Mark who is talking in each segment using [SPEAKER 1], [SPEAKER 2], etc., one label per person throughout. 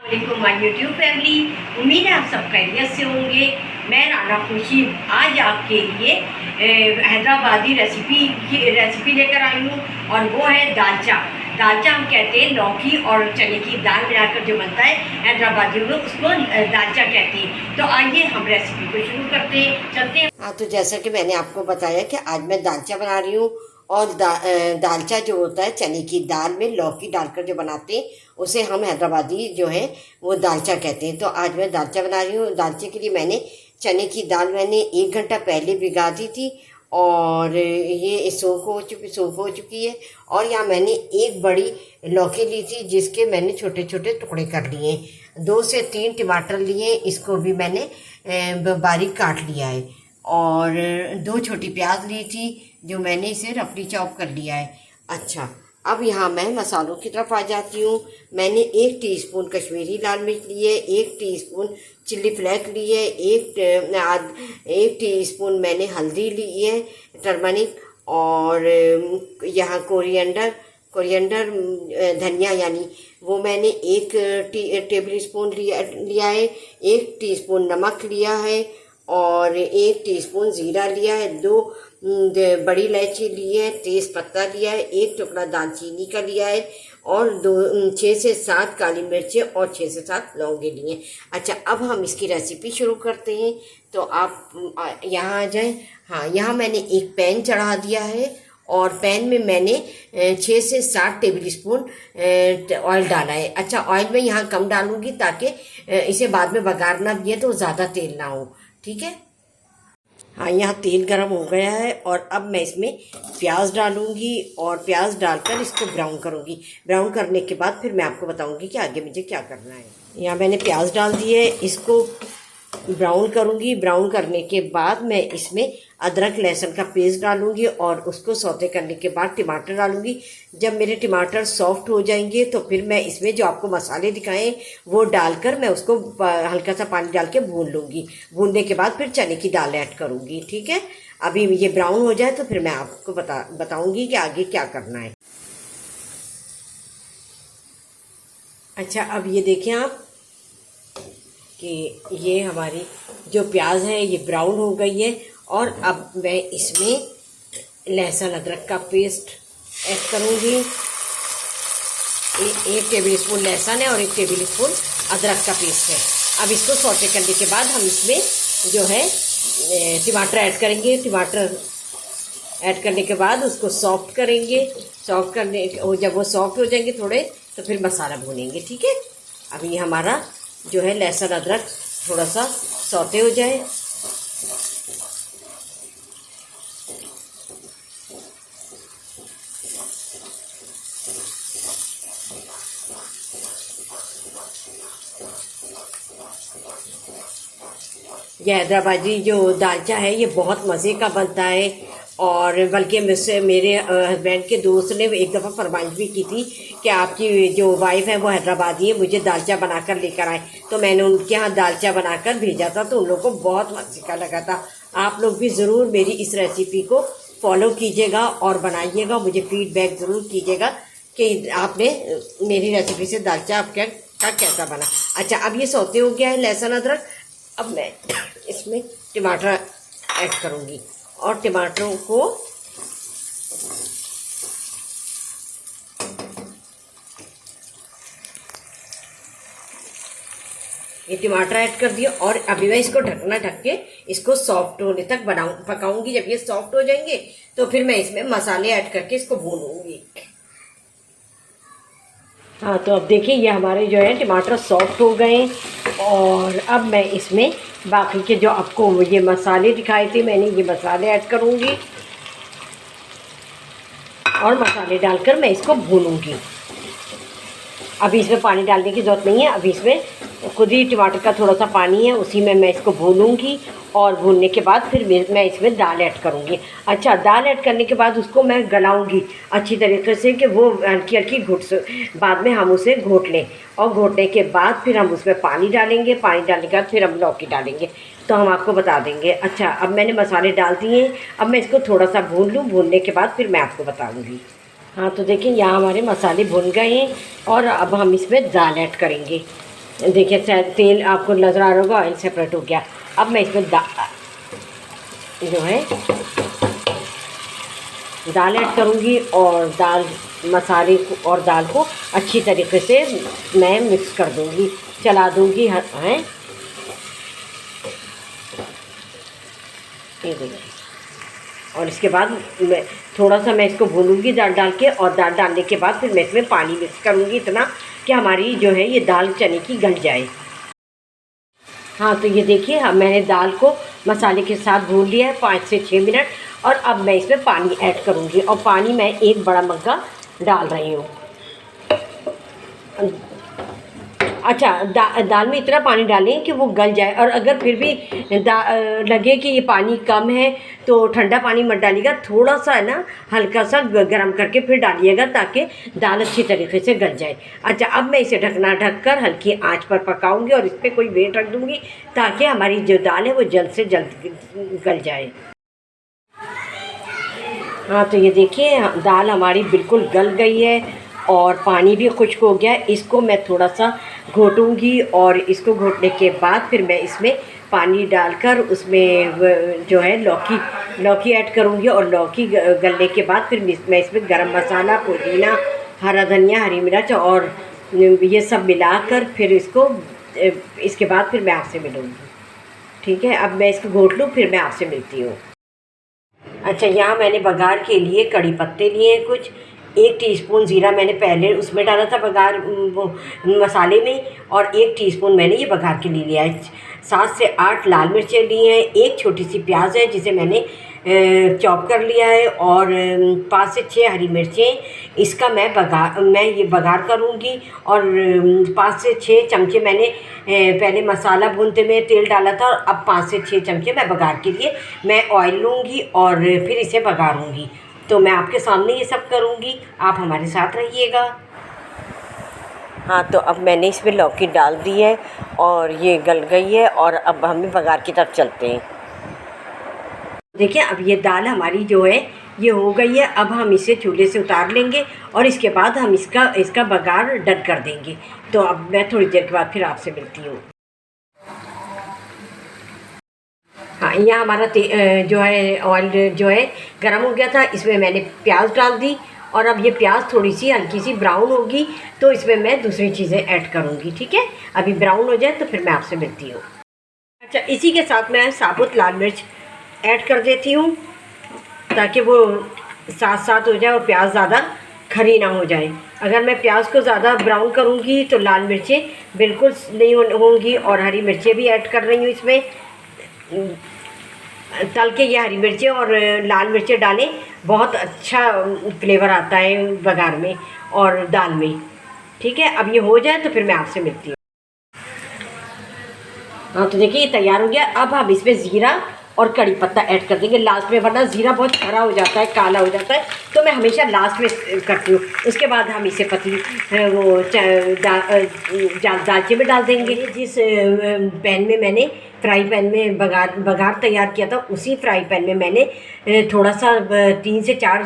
[SPEAKER 1] वालेकुम my YouTube family. उम्मीद है आप सब खैरियत से होंगे। मैं राना खुशी आज आपके लिए हैदराबादी रेसिपी लेकर आई हूँ और वो है दालचा। दालचा हम कहते हैं लौकी और चने की दाल मिलाकर जो बनता है हैदराबादी में, उसको दालचा कहते हैं। तो आइए हम रेसिपी को शुरू करते हैं, चलते हैं।
[SPEAKER 2] हाँ, तो जैसा कि मैंने आपको बताया कि आज मैं दालचा बना रही हूँ और दालचा जो होता है चने की दाल में लौकी डालकर जो बनाते हैं उसे हम हैदराबादी जो है वो दालचा कहते हैं। तो आज मैं दालचा बना रही हूँ। दालचे के लिए मैंने चने की दाल 1 घंटा पहले भिगा दी थी और ये सूख हो चुकी है। और यहाँ मैंने एक बड़ी लौकी ली थी जिसके मैंने छोटे छोटे टुकड़े कर लिए। 2 से 3 टमाटर लिए, इसको भी मैंने बारीक काट लिया है। और 2 छोटी प्याज ली थी जो मैंने इसे रफली चॉप कर लिया है। अच्छा, अब यहाँ मैं मसालों की तरफ आ जाती हूँ। मैंने 1 टीस्पून कश्मीरी लाल मिर्च लिए, 1 टीस्पून चिल्ली फ्लेक्स लिए, 1 टीस्पून मैंने हल्दी ली है टर्मरिक, और यहाँ कोरिएंडर धनिया यानी वो मैंने 1 टेबल स्पून लिया है। 1 टीस्पून नमक लिया है और 1 टीस्पून ज़ीरा लिया है। 2 बड़ी इलायची ली है, तेज़ पत्ता लिया है, 1 टुकड़ा दालचीनी का लिया है और 6 से 7 काली मिर्चें और 6 से 7 लौंगे लिए हैं। अच्छा, अब हम इसकी रेसिपी शुरू करते हैं। तो आप यहाँ आ जाएं। हाँ, यहाँ मैंने एक पैन चढ़ा दिया है और पैन में मैंने 6 से 7 टेबल स्पून ऑयल डाला है। अच्छा, ऑयल मैं यहाँ कम डालूंगी ताकि इसे बाद में बघारना भी है तो ज़्यादा तेल ना हो, ठीक है। हाँ, यहाँ तेल गरम हो गया है और अब मैं इसमें प्याज डालूंगी और प्याज डालकर इसको ब्राउन करूंगी। ब्राउन करने के बाद फिर मैं आपको बताऊंगी कि आगे मुझे क्या करना है। यहाँ मैंने प्याज डाल दी है, इसको ब्राउन करूंगी। ब्राउन करने के बाद मैं इसमें अदरक लहसुन का पेस्ट डालूंगी और उसको सौते करने के बाद टमाटर डालूंगी। जब मेरे टमाटर सॉफ्ट हो जाएंगे तो फिर मैं इसमें जो आपको मसाले दिखाएं वो डालकर मैं उसको हल्का सा पानी डाल के भून लूँगी। भूनने के बाद फिर चने की दाल ऐड करूँगी, ठीक है। अभी ये ब्राउन हो जाए तो फिर मैं आपको बताऊँगी कि आगे क्या करना है। अच्छा, अब ये देखें आप कि ये हमारी जो प्याज है ये ब्राउन हो गई है और अब मैं इसमें लहसुन अदरक का पेस्ट ऐड करूँगी। 1 टेबल स्पून लहसुन है और 1 टेबल स्पून अदरक का पेस्ट है। अब इसको सौटे करने के बाद हम इसमें जो है टमाटर ऐड करेंगे। टमाटर ऐड करने के बाद उसको सॉफ्ट करेंगे। जब वो सॉफ्ट हो जाएंगे थोड़े तो फिर मसाला भूनेंगे, ठीक है। अभी हमारा जो है लहसुन अदरक थोड़ा सा सौते हो जाए। ये हैदराबादी जो दालचा है ये बहुत मज़े का बनता है और बल्कि मुझसे मेरे हस्बैंड के दोस्त ने एक दफ़ा फरमाइश भी की थी कि आपकी जो वाइफ है वो हैदराबादी है, मुझे दालचा बनाकर लेकर आए। तो मैंने उनके यहाँ दालचा बनाकर भेजा था तो उन लोगों को बहुत मज़े का लगा था। आप लोग भी ज़रूर मेरी इस रेसिपी को फॉलो कीजिएगा और बनाइएगा। मुझे फीडबैक ज़रूर कीजिएगा कि आपने मेरी रेसिपी से दालचा आपका कैसा बना। अच्छा, अब ये सौते हो गया है लहसुन अदरक। अब मैं इसमें टमाटर ऐड करूँगी और टमाटरों को ये टमाटर ऐड कर दिया और अभी मैं इसको ढक के इसको सॉफ्ट होने तक पकाऊंगी। जब ये सॉफ्ट हो जाएंगे तो फिर मैं इसमें मसाले ऐड करके इसको भूनूंगी। हाँ, तो अब देखिए ये हमारे जो है टमाटर सॉफ्ट हो गए और अब मैं इसमें बाकी के जो आपको ये मसाले दिखाए थे मैंने ये मसाले ऐड करूँगी और मसाले डालकर मैं इसको भूनूंगी। अभी इसमें पानी डालने की ज़रूरत नहीं है। अभी इसमें खुद ही टमाटर का थोड़ा सा पानी है, उसी में मैं इसको भूनूंगी और भूनने के बाद फिर मैं इसमें दाल ऐड करूँगी। अच्छा, दाल ऐड करने के बाद उसको मैं गलाऊंगी अच्छी तरीके से कि वो हल्की हल्की बाद में हम उसे घोट लें और घोटने के बाद फिर हम उसमें पानी डालेंगे। पानी डालने के बाद फिर हम लौकी डालेंगे तो हम आपको बता देंगे। अच्छा, अब मैंने मसाले डाल दिए हैं। अब मैं इसको थोड़ा सा भून लूँ, भूनने के बाद फिर मैं आपको बताऊँगी। हाँ, तो देखिए यहाँ हमारे मसाले भुन गए हैं और अब हम इसमें दाल ऐड करेंगे।
[SPEAKER 1] देखिए तेल आपको नज़र आ रहा होगा, ऑयल सेपरेट हो गया। अब मैं इसमें जो है दाल ऐड करूँगी और दाल मसाले को और दाल को अच्छी तरीके से मैं मिक्स कर दूँगी, चला दूँगी। हैं ये देखिए, और इसके बाद मैं थोड़ा सा मैं इसको भूनूंगी दाल डाल के, और दाल डालने के बाद फिर मैं इसमें पानी मिक्स करूँगी इतना कि हमारी जो है ये दाल चने की गल जाए। हाँ तो ये देखिए, अब मैंने दाल को मसाले के साथ भून लिया है 5 से 6 मिनट, और अब मैं इसमें पानी ऐड करूँगी, और पानी मैं 1 बड़ा मग्गा डाल रही हूँ। अच्छा, दाल में इतना पानी डालें कि वो गल जाए, और अगर फिर भी लगे कि ये पानी कम है तो ठंडा पानी मत डालिएगा, थोड़ा सा है ना हल्का सा गर्म करके फिर डालिएगा ताकि दाल अच्छी तरीके से गल जाए। अच्छा, अब मैं इसे ढककर हल्की आंच पर पकाऊंगी और इस पर कोई वेट रख दूंगी ताकि हमारी जो दाल है वो जल्द से जल्द गल जाए। हाँ तो ये देखिए, दाल हमारी बिल्कुल गल गई है और पानी भी खुश्क हो गया है। इसको मैं थोड़ा सा घोटूंगी, और इसको घोटने के बाद फिर मैं इसमें पानी डालकर उसमें जो है लौकी ऐड करूंगी, और लौकी गलने के बाद फिर मैं इसमें गरम मसाला, पुदीना, हरा धनिया, हरी मिर्च और ये सब मिलाकर फिर इसके बाद फिर मैं आपसे मिलूँगी। ठीक है, अब मैं इसको घोट लूँ, फिर मैं आपसे मिलती हूँ। अच्छा, यहाँ मैंने बघार के लिए कड़ी पत्ते लिए हैं कुछ, 1 टीस्पून ज़ीरा मैंने पहले उसमें डाला था बघार मसाले में, और 1 टीस्पून मैंने ये बघार के लिए लिया है। 7 से 8 लाल मिर्चें ली हैं, 1 छोटी सी प्याज है जिसे मैंने चॉप कर लिया है, और 5 से 6 हरी मिर्चें। इसका मैं ये बघार करूँगी, और 5 से 6 चमचे मैंने पहले मसाला भूनते में तेल डाला था, और अब 5 से 6 चमचे मैं बघार के लिए मैं ऑयल लूँगी और फिर इसे बघारूँगी। तो मैं आपके सामने ये सब करूँगी, आप हमारे साथ रहिएगा। हाँ तो अब मैंने इसमें लौकी डाल दी है और ये गल गई है, और अब हम बघार की तरफ चलते हैं। देखिए, अब ये दाल हमारी जो है ये हो गई है। अब हम इसे चूल्हे से उतार लेंगे और इसके बाद हम इसका बघार डन कर देंगे। तो अब मैं थोड़ी देर के बाद फिर आपसे मिलती हूँ। हाँ, यहाँ हमारा जो है ऑयल जो है गर्म हो गया था, इसमें मैंने प्याज डाल दी, और अब ये प्याज थोड़ी सी हल्की सी ब्राउन होगी तो इसमें मैं दूसरी चीज़ें ऐड करूँगी। ठीक है, अभी ब्राउन हो जाए तो फिर मैं आपसे मिलती हूँ। अच्छा, इसी के साथ मैं साबुत लाल मिर्च ऐड कर देती हूँ ताकि वो साथ साथ हो जाए और प्याज ज़्यादा खरी ना हो जाए। अगर मैं प्याज को ज़्यादा ब्राउन करूँगी तो लाल मिर्चें बिल्कुल नहीं होंगी, और हरी मिर्चें भी ऐड कर रही हूँ इसमें। तल के ये हरी मिर्चें और लाल मिर्चें डालें, बहुत अच्छा फ्लेवर आता है बघार में और दाल में। ठीक है, अब ये हो जाए तो फिर मैं आपसे मिलती हूँ। हाँ तो देखिए, ये तैयार हो गया। अब हम इसमें ज़ीरा और कड़ी पत्ता ऐड कर देंगे लास्ट में, वरना ज़ीरा बहुत खरा हो जाता है, काला हो जाता है, तो मैं हमेशा लास्ट में करती हूँ। उसके बाद हम इसे दालचे में डाल देंगे। जिस पैन में मैंने फ्राई पैन में बघार तैयार किया था, उसी फ्राई पैन में मैंने थोड़ा सा 3 से 4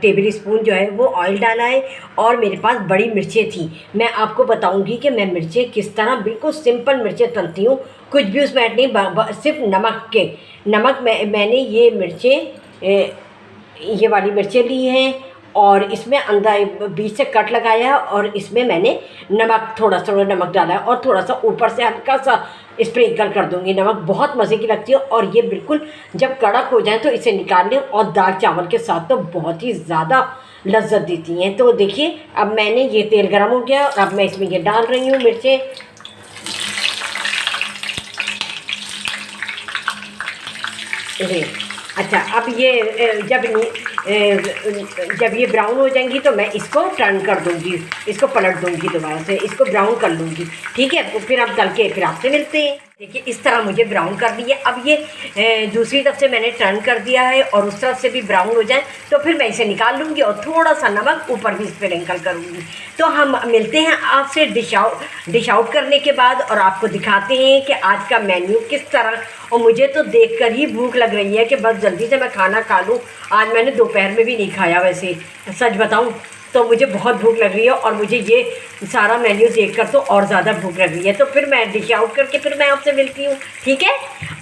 [SPEAKER 1] टेबल स्पून जो है वो ऑयल डाला है, और मेरे पास बड़ी मिर्चें थी। मैं आपको बताऊंगी कि मैं मिर्चें किस तरह बिल्कुल सिंपल मिर्चें तलती हूँ, कुछ भी उसमें ऐड नहीं, सिर्फ नमक मैंने ये मिर्चें ये वाली मिर्चें ली हैं, और इसमें अंदर बीच से कट लगाया है, और इसमें मैंने थोड़ा सा नमक डाला है, और थोड़ा सा ऊपर से हल्का सा स्प्रिंकल कर दूंगी। नमक बहुत मज़े की लगती है, और ये बिल्कुल जब कड़क हो जाए तो इसे निकाल लें, और दाल चावल के साथ तो बहुत ही ज़्यादा लज्जत देती हैं। तो देखिए, अब मैंने ये तेल गर्म हो गया, अब मैं इसमें ये डाल रही हूँ मिर्चें। अच्छा, अब ये जब ये ब्राउन हो जाएंगी तो मैं इसको टर्न कर दूंगी, इसको पलट दूंगी, दोबारा से इसको ब्राउन कर लूँगी। ठीक है, तो फिर अब तल के फिर आपसे मिलते हैं। देखिए, इस तरह मुझे ब्राउन कर दिया। अब ये दूसरी तरफ से मैंने टर्न कर दिया है, और उस तरफ से भी ब्राउन हो जाए तो फिर मैं इसे निकाल लूँगी, और थोड़ा सा नमक ऊपर भी स्प्रिंकल करूँगी। तो हम मिलते हैं आपसे डिश आउट करने के बाद, और आपको दिखाते हैं कि आज का मेन्यू किस तरह। और मुझे तो देखकर ही भूख लग रही है कि बस जल्दी से मैं खाना खा लूँ। आज मैंने दोपहर में भी नहीं खाया, वैसे सच बताऊँ तो मुझे बहुत भूख लग रही है और मुझे ये सारा मेन्यू देखकर तो और ज़्यादा भूख लग रही है। तो फिर मैं डिश आउट करके फिर मैं आपसे मिलती हूँ, ठीक है?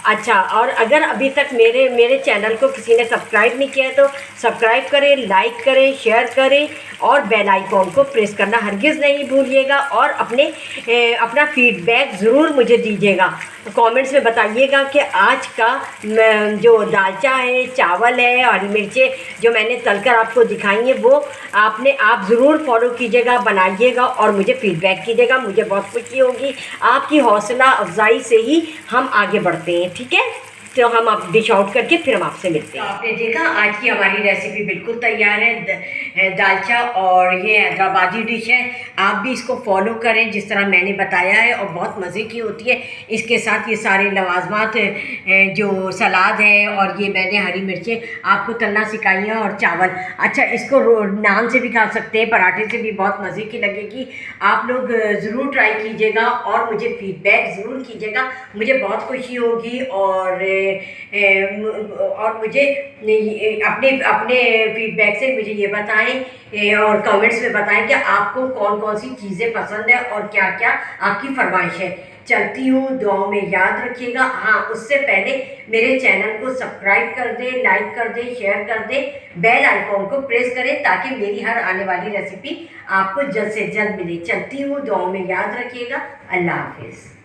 [SPEAKER 1] अच्छा, और अगर अभी तक मेरे चैनल को किसी ने सब्सक्राइब नहीं किया है तो सब्सक्राइब करें, लाइक करें, शेयर करें और बेल आइकॉन को प्रेस करना हरगिज़ नहीं भूलिएगा। और अपना फीडबैक ज़रूर मुझे दीजिएगा, कमेंट्स में बताइएगा कि आज का जो दालचा है, चावल है, हरी मिर्चें जो मैंने तलकर आपको दिखाई हैं वो आप ज़रूर फॉलो कीजिएगा, बनाइएगा और मुझे फीडबैक कीजिएगा। मुझे बहुत खुशी होगी, आपकी हौसला अफजाई से ही हम आगे बढ़ते हैं, ठीक है? तो हम आप डिश आउट करके फिर हम आपसे मिलते हैं। तो आपने देखा आज की हमारी रेसिपी बिल्कुल तैयार है, दालचा, और ये हैदराबादी डिश है। आप भी इसको फॉलो करें जिस तरह मैंने बताया है और बहुत मज़े की होती है। इसके साथ ये सारे लवाजमात जो सलाद है और ये मैंने हरी मिर्चें आपको तलना सिखाई हैं और चावल। अच्छा, इसको नान से भी खा सकते हैं, पराठे से भी बहुत मज़े की लगेगी। आप लोग ज़रूर ट्राई कीजिएगा और मुझे फीडबैक ज़रूर कीजिएगा, मुझे बहुत खुशी होगी। और मुझे अपने फीडबैक से मुझे ये बताएं और कमेंट्स में बताएं कि आपको कौन कौन सी चीज़ें पसंद है और क्या क्या आपकी फरमाइश है। चलती हूँ, दुआओं में याद रखिएगा। हाँ, उससे पहले मेरे चैनल को सब्सक्राइब कर दें, लाइक कर दें, शेयर कर दें, बेल आइकॉन को प्रेस करें ताकि मेरी हर आने वाली रेसिपी आपको जल्द से जल्द मिले। चलती हूँ, दुआओं में याद रखिएगा। अल्लाह हाफिज़।